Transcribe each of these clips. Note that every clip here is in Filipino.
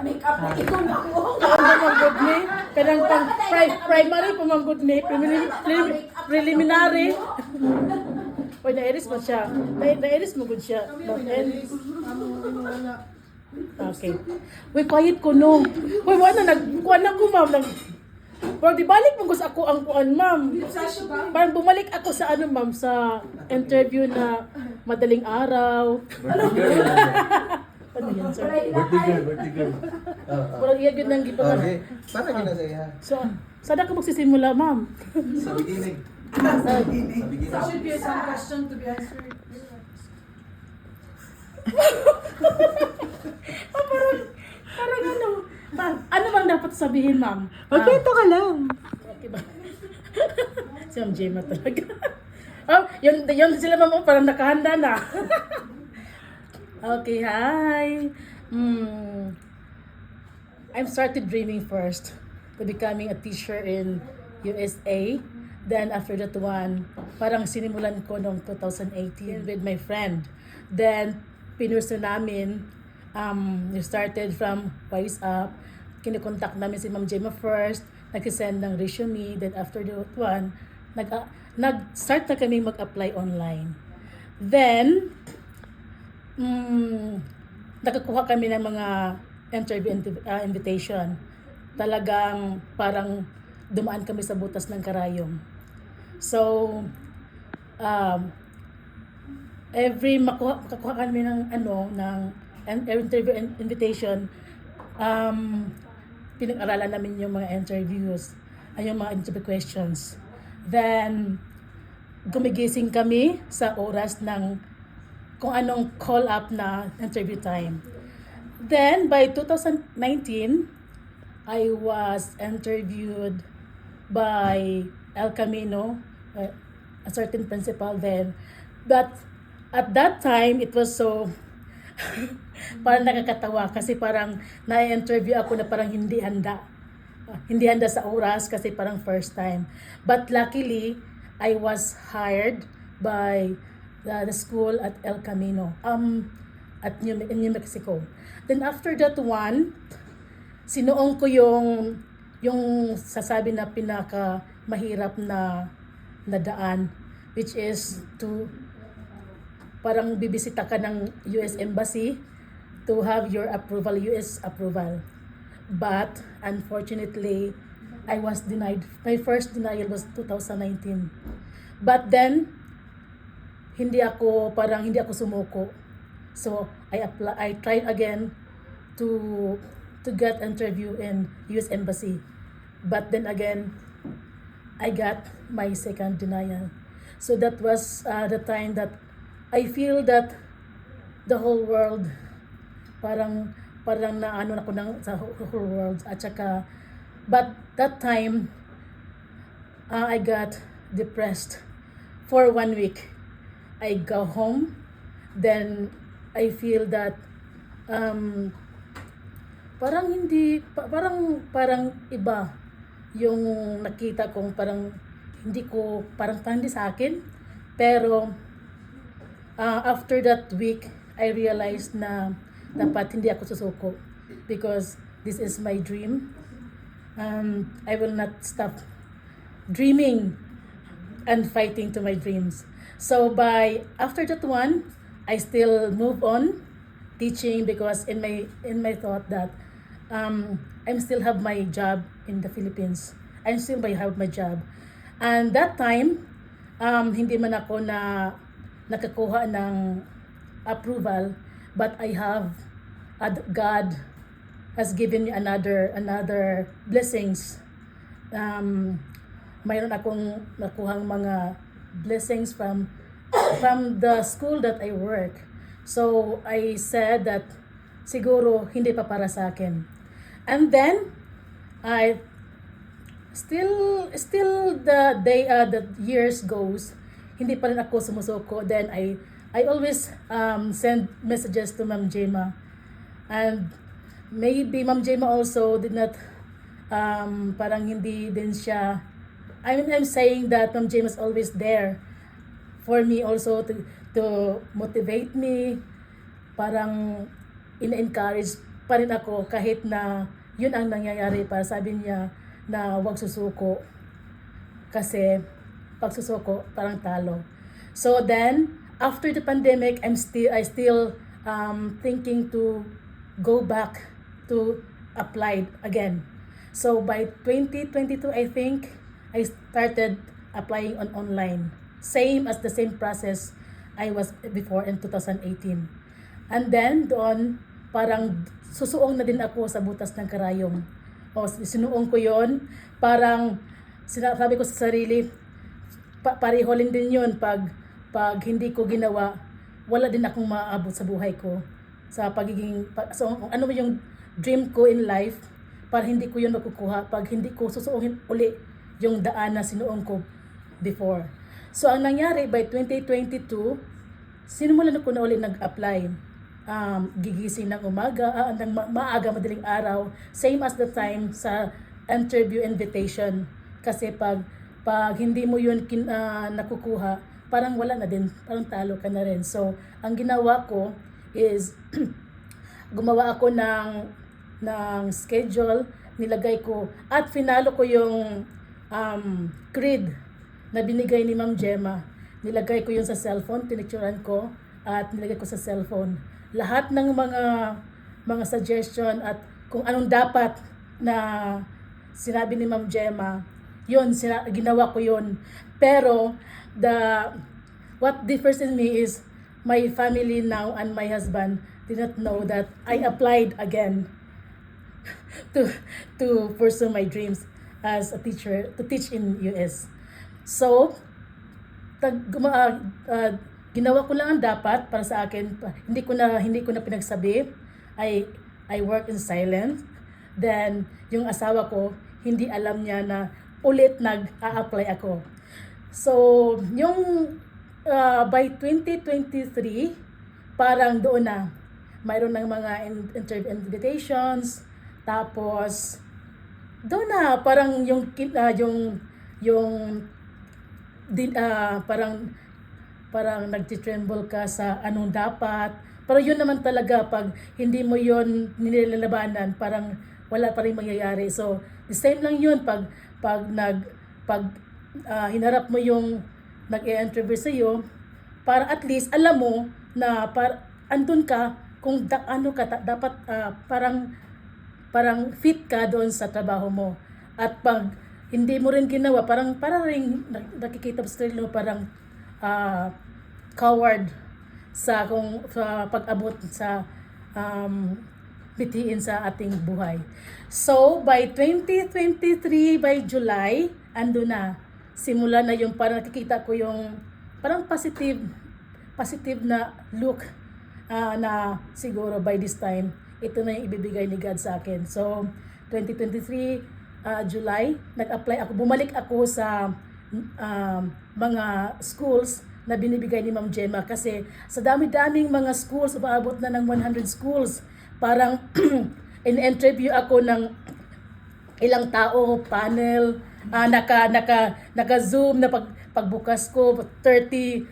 Naka-makeup na ikaw na ako. Pamanggod ni, kanang pang primary pamanggod ni, preliminary. Oy, na-iris mo siya. Na-iris mo gud siya. Okay. Uy, quiet ko no. Uy, wala nagkuan na ko, ma'am. Pero di balik mo gusto ako ang kuan, ma'am. Parang bumalik ako sa ano, ma'am, sa interview na madaling araw. Ano yan, sir? Vertical. Parang iya yun ang gipangan. Okay. Para ginasaya. So, saan ka magsisimula, ma'am? Sa beginning. Sa There should be some question to be answered. parang ano, ano bang dapat sabihin, ma'am? Magkwento ka lang. Okay ba? Si Ma'am Gemma talaga. Oh, yun sila, ma'am, oh, parang nakahanda na. Okay, hi. I started dreaming first to becoming a teacher in USA. Then after that one, parang sinimulan ko noong 2018 with my friend. Then pinurso namin, we started from Wise Up. Kinokontak namin si Ma'am Gemma first, nag-send ng resume. Then after that one, nag-start na kami mag-apply online. Then, nakakuha kami ng mga interview invitation. Talagang parang dumaan kami sa butas ng karayom. So, every makakuha kami ng interview invitation, pinag-aralan namin yung mga interviews, yung mga interview questions. Then, gumigising kami sa oras ng kung anong call up na interview time. Then, by 2019, I was interviewed by El Camino, a certain principal then. But at that time, it was so parang nakakatawa kasi parang na-interview ako na parang hindi handa. Hindi handa sa oras kasi parang first time. But luckily, I was hired by the school at El Camino, at New Mexico. Then after that one, sinuong ko yung sasabi na pinaka mahirap na daan, which is to parang bibisita ka ng US Embassy to have your approval, US approval. But unfortunately, I was denied. My first denial was 2019. But then, hindi ako sumuko. So I tried again to get interview in US Embassy. But then again, I got my second denial. So that was the time that I feel that the whole world parang naano ako ng sa whole world at saka, but that time I got depressed for 1 week. I go home, then I feel that parang iba yung nakita kong parang hindi sa akin. Pero after that week, I realized na dapat hindi ako susuko because this is my dream. I will not stop dreaming and fighting to my dreams. So after that one, I still move on teaching because in my thought that I still have my job in the Philippines. I still have my job. And that time, hindi man ako nakakuha ng approval, but I have God has given me another blessings. Mayroon akong nakuhang mga blessings from the school that I work. So I said that siguro hindi pa para sa akin. And then I still the years goes, hindi pa rin ako sumusuko. Then I always send messages to Ma'am Gemma, and maybe Ma'am Gemma also did not parang hindi din siya. I'm saying that Ma'am Gemma is always there for me also to motivate me, parang in-encourage pa rin ako kahit na yun ang nangyayari para sabi niya na huwag susuko kasi pag susuko parang talo. So then after the pandemic I still thinking to go back to apply again. So by 2022 I think I started applying on online. Same as the same process I was before in 2018. And then doon parang susuong na din ako sa butas ng karayom. O sinuong ko yon, parang sinasabi ko sa sarili, pareho din yun pag hindi ko ginawa, wala din akong maaabot sa buhay ko. Sa pagiging, so ano yung dream ko in life, para hindi ko yun makukuha pag hindi ko susuungin uli yung daan na sinuong ko before. So ang nangyari by 2022, sinimulan ko na uli nag-apply. Gigising ng umaga, ng maaga, madaling araw, same as the time sa interview invitation. Kasi pag hindi mo yun nakukuha, parang wala na din, parang talo ka na rin. So, ang ginawa ko is, gumawa ako ng schedule, nilagay ko, at finalo ko yung grid na binigay ni Ma'am Gemma. Nilagay ko yun sa cellphone, pinicturean ko, at nilagay ko sa cellphone. Lahat ng mga suggestion at kung anong dapat na sinabi ni Ma'am Gemma, yun, ginawa ko yun. Pero, what differs in me is, my family now and my husband did not know that I applied again to pursue my dreams as a teacher, to teach in US. So, ginawa ko lang ang dapat para sa akin. Hindi ko na pinagsabi. I work in silence. Then yung asawa ko hindi alam niya na ulit nag-a-apply ako. So yung by 2023 parang doon na mayroon ng mga interview invitations, tapos doon na parang parang nagtitremble ka sa anong dapat. Pero yun naman talaga, pag hindi mo yun nilalabanan, parang wala pa rin mangyayari. So, the same lang yun pag hinarap mo yung nag-i-interview sa iyo, para at least alam mo na andun ka kung dapat parang fit ka doon sa trabaho mo. At pag hindi mo rin ginawa, parang rin nakikita sa sarili mo parang coward sa pag-abot sa bitiin sa ating buhay. So by 2023 by July ando na, simula na yung parang nakikita ko yung parang positive na look na siguro by this time ito na yung ibibigay ni God sa akin. So 2023 July nag-apply ako, bumalik ako sa mga schools na binibigay ni Ma'am Gemma, kasi sa dami-daming mga schools, umaabot na ng 100 schools. Parang in-interview ako ng ilang tao, panel, naka-zoom na pagbukas ko, 30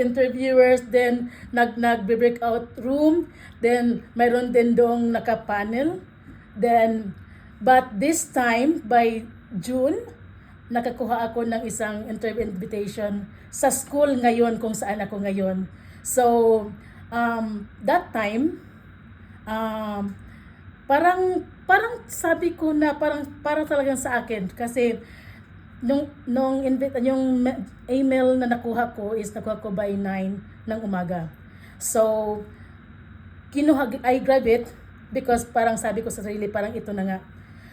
interviewers, then nag-breakout room, then mayroon din dong naka-panel. Then, but this time, by June, nakakuha ako ng isang interview invitation sa school ngayon kung saan ako ngayon. So, that time, parang sabi ko na parang talagang sa akin, kasi yung email na nakuha ko by 9 ng umaga. So, I grab it because parang sabi ko sa sarili, parang ito na nga.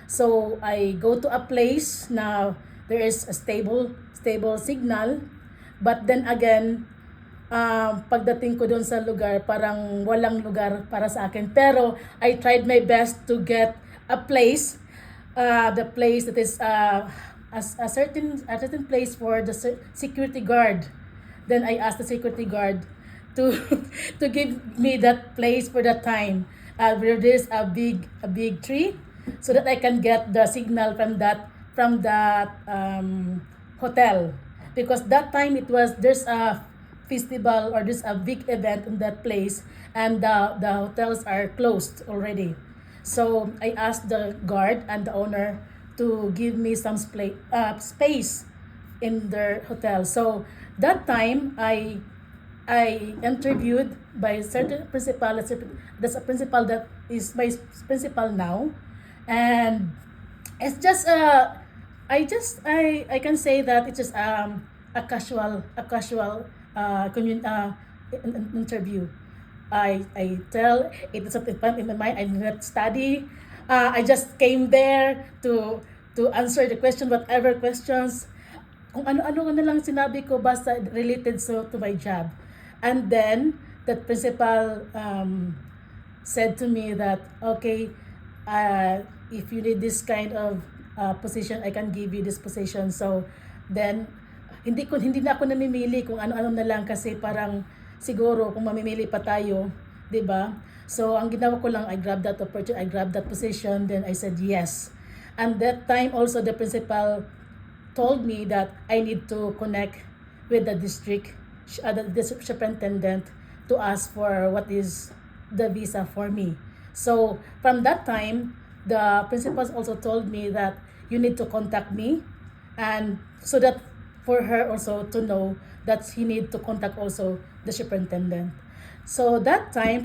So, I go to a place na there is a stable signal, but then again, pagdating ko doon sa lugar, parang walang lugar para sa akin. Pero I tried my best to get a place, the place that is a certain place for the security guard. Then I asked the security guard to to give me that place for that time. Where there's a big tree, so that I can get the signal from that hotel, because that time there's a festival or there's a big event in that place, and the hotels are closed already. So I asked the guard and the owner to give me some space in their hotel. So that time I interviewed by certain principal. That's a principal that is my principal now, and it's just I can say that it's just a casual interview. I tell it is something fun in my mind. I did not study. I just came there to answer the question, whatever questions. Kung ano-ano na lang sinabi ko basta related to my job. And then that principal said to me that, okay, if you need this kind of position, I can give you this position. So then hindi na ako namimili kung ano-ano na lang, kasi parang siguro kung mamimili pa tayo, 'di ba? So ang ginawa ko lang, I grabbed that opportunity, I grabbed that position, then I said yes. And that time also the principal told me that I need to connect with the district, the superintendent, to ask for what is the visa for me. So from that time, the principals also told me that you need to contact me, and so that for her also to know that he need to contact also the superintendent. So from that time,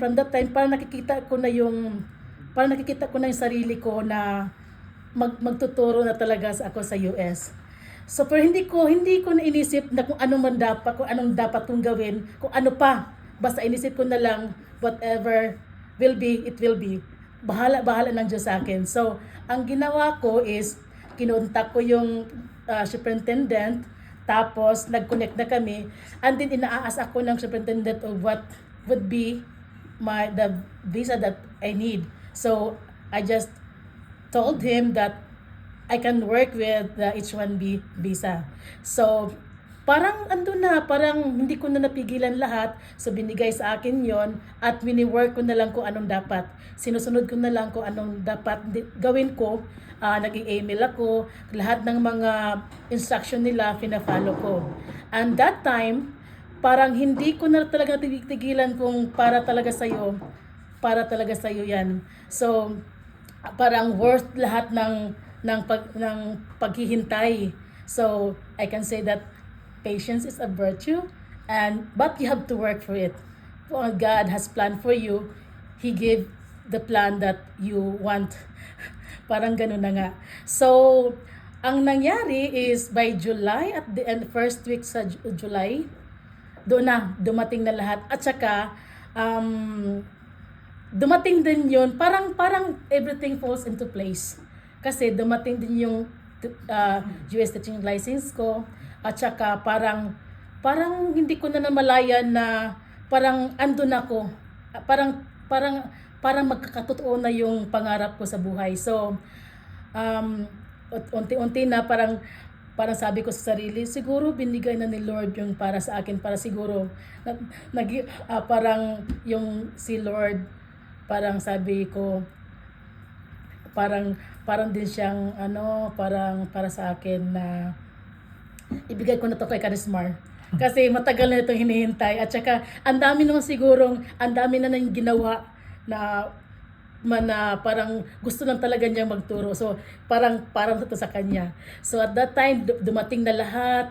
parang nakikita ko na yung sarili ko na magtuturo na talaga ako sa US. So pero hindi ko na inisip na kung anong dapat kong gawin, kung ano pa. Basta inisip ko na lang, whatever will be, it will be. Bahala ng Diyos sa akin. So ang ginawa ko is kinontak ko yung superintendent, tapos nag-connect na kami, and then inaas ako ng superintendent of what would be the visa that I need. So I just told him that I can work with the H-1B visa. So parang parang hindi ko na napigilan lahat. So binigay sa akin yon, at mini-work ko na lang kung anong dapat. Sinusunod ko na lang kung anong dapat gawin ko. Nag-email ako, lahat ng mga instruction nila pina-follow ko. And that time, parang hindi ko na talaga tigilan kung para talaga sa'yo yan. So parang worth lahat ng paghihintay. So I can say that patience is a virtue, but you have to work for it. Kung God has planned for you, He gave the plan that you want. Parang ganun na nga. So ang nangyari is by July, at the end, first week sa July, dumating na lahat. At saka dumating din yun, parang everything falls into place. Kasi dumating din yung US teaching license ko, at saka parang hindi ko na namalayan na parang andun ako. Parang magkakatotoo na yung pangarap ko sa buhay. So unti-unti na parang sabi ko sa sarili, siguro binigay na ni Lord yung para sa akin, para siguro parang yung si Lord, parang sabi ko, parang din siyang parang para sa akin na ibigay ko na to kay Charismar. Kasi matagal na itong hinihintay, at saka ang dami na nang ginawa na parang gusto lang talaga niyang magturo. So parang ito sa kanya. So at that time dumating na lahat,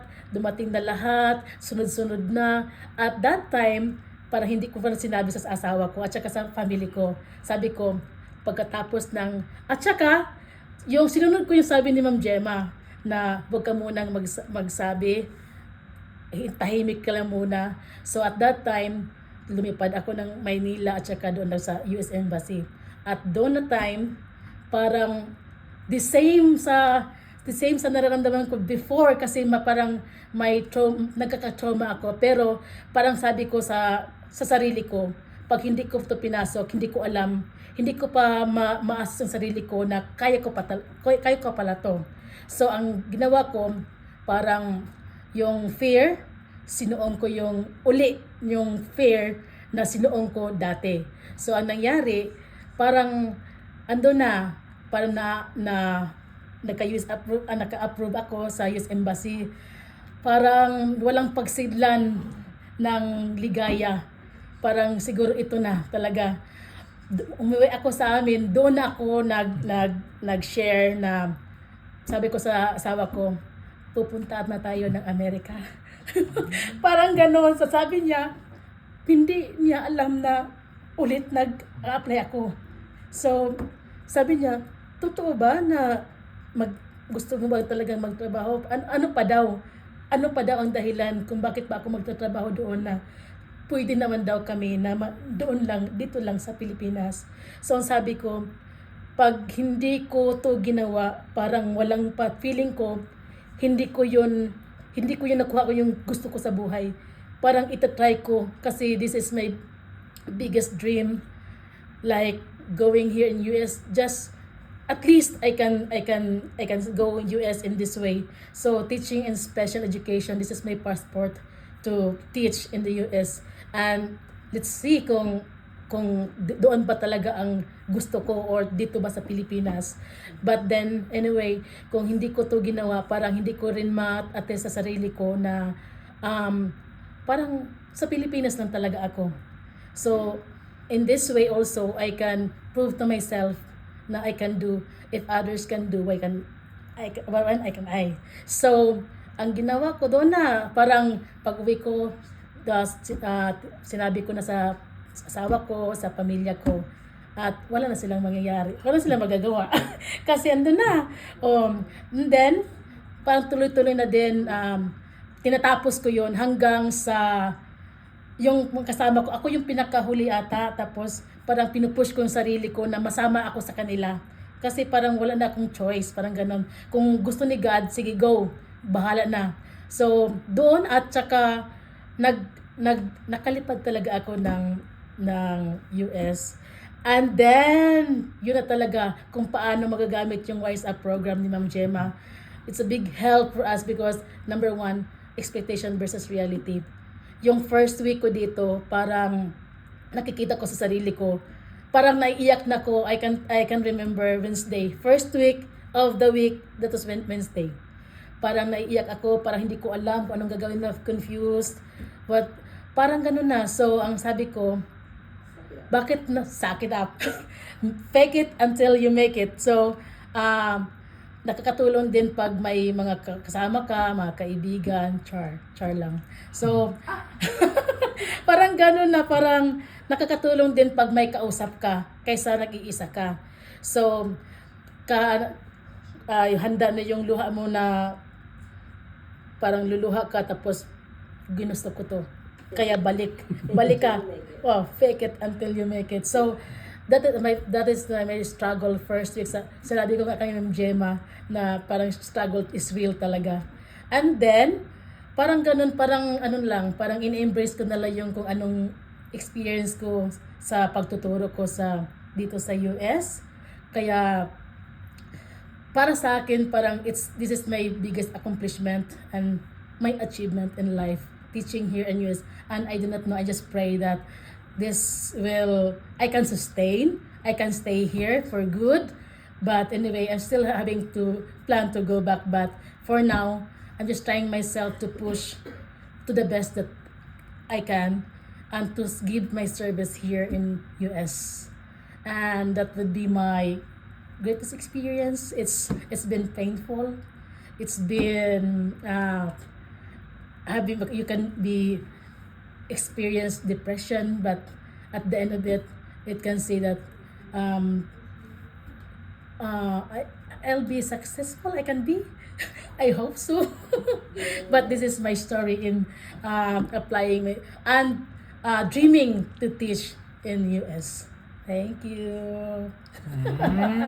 sunod-sunod na. At that time parang hindi ko pa sinabi sa asawa ko at saka sa family ko. Sabi ko pagkatapos ng, at saka yung sinunod ko yung sabi ni Ma'am Gemma na huwag ka munang magsabi, tahimik ka lang muna. So at that time lumipad ako ng Maynila at saka doon sa US Embassy. At doon na time, parang the same sa nararamdaman ko before, kasi parang nagkaka-trauma ako. Pero parang sabi ko sa sarili ko, pag hindi ko ito pinasok, hindi ko alam, hindi ko pa maasas ang sarili ko na kaya ko pala to. So ang ginawa ko, parang yung fear, sinuong ko yung fear na sinuong ko dati. So ang nangyari, parang parang naka-approve ako sa US Embassy. Parang walang pagsidlan ng ligaya. Parang siguro ito na talaga. umuwi ako sa amin, doon ako nag-share na sabi ko sa asawa ko, pupunta na tayo ng Amerika. Parang gano'n. So sabi niya, hindi niya alam na ulit nag-apply ako. So sabi niya, totoo ba na gusto mo ba talagang magtrabaho? Ano pa daw? Ano pa daw ang dahilan kung bakit ba ako magtatrabaho doon na pwede naman daw kami na doon lang, dito lang sa Pilipinas. So ang sabi ko, pag hindi ko to ginawa, parang walang feeling ko, hindi ko yun nakuha ko yung gusto ko sa buhay. Parang itatry ko kasi this is my biggest dream, like going here in US. Just at least I can go in US in this way. So teaching in special education, this is my passport to teach in the US. And let's see kung doon ba talaga ang gusto ko or dito ba sa Pilipinas. But then anyway, kung hindi ko to ginawa, parang hindi ko rin ma-attest sa sarili ko na parang sa Pilipinas lang talaga ako. So in this way also, I can prove to myself na I can do. If others can do, why can I? So ang ginawa ko doon na parang pag-uwi ko, sinabi ko na sa asawa ko, sa pamilya ko, at wala na silang mangyayari. Wala silang magagawa. Kasi ando na. And then, parang tuloy-tuloy na din, tinatapos ko yon hanggang sa yung kasama ko. Ako yung pinakahuli ata. Tapos, parang pinupush ko yung sarili ko na masama ako sa kanila. Kasi parang wala na akong choice. Parang ganun. Kung gusto ni God, sige, go. Bahala na. So, doon at saka nakalipad talaga ako ng US. And then, yun na talaga kung paano magagamit yung Wise Up program ni Ma'am Gemma. It's a big help for us because number one, expectation versus reality. Yung first week ko dito, parang nakikita ko sa sarili ko, parang naiiyak na ko. I can remember Wednesday. First week of the week, that was Wednesday. Parang naiiyak ako, parang hindi ko alam kung anong gagawin na, confused. Parang ganun na. So, ang sabi ko, bakit na suck it up? Fake it until you make it. So, nakakatulong din pag may mga kasama ka, mga kaibigan, char lang. So, parang ganun na, parang nakakatulong din pag may kausap ka kaysa nag-iisa ka. So, handa na yung luha mo na parang luluha ka tapos ginusto ko to. Kaya balik ka. Oh, fake it until you make it. So that is my struggle first week. Sinabi ko nga kay Ma'am Gemma na parang struggle is real talaga. And then parang ganun, parang parang in-embrace ko na lang yung kung anong experience ko sa pagtuturo ko dito sa US. Kaya para sa akin, parang this is my biggest accomplishment and my achievement in life, teaching here in US. And I do not know, I just pray that I can sustain, I can stay here for good. But anyway, I'm still having to plan to go back. But for now, I'm just trying myself to push to the best that I can and to give my service here in US. And that would be my greatest experience. It's been painful. It's been you can experience depression, but at the end of it can say that I'll be successful. I can be. I hope so. But this is my story in applying and dreaming to teach in US. Thank you.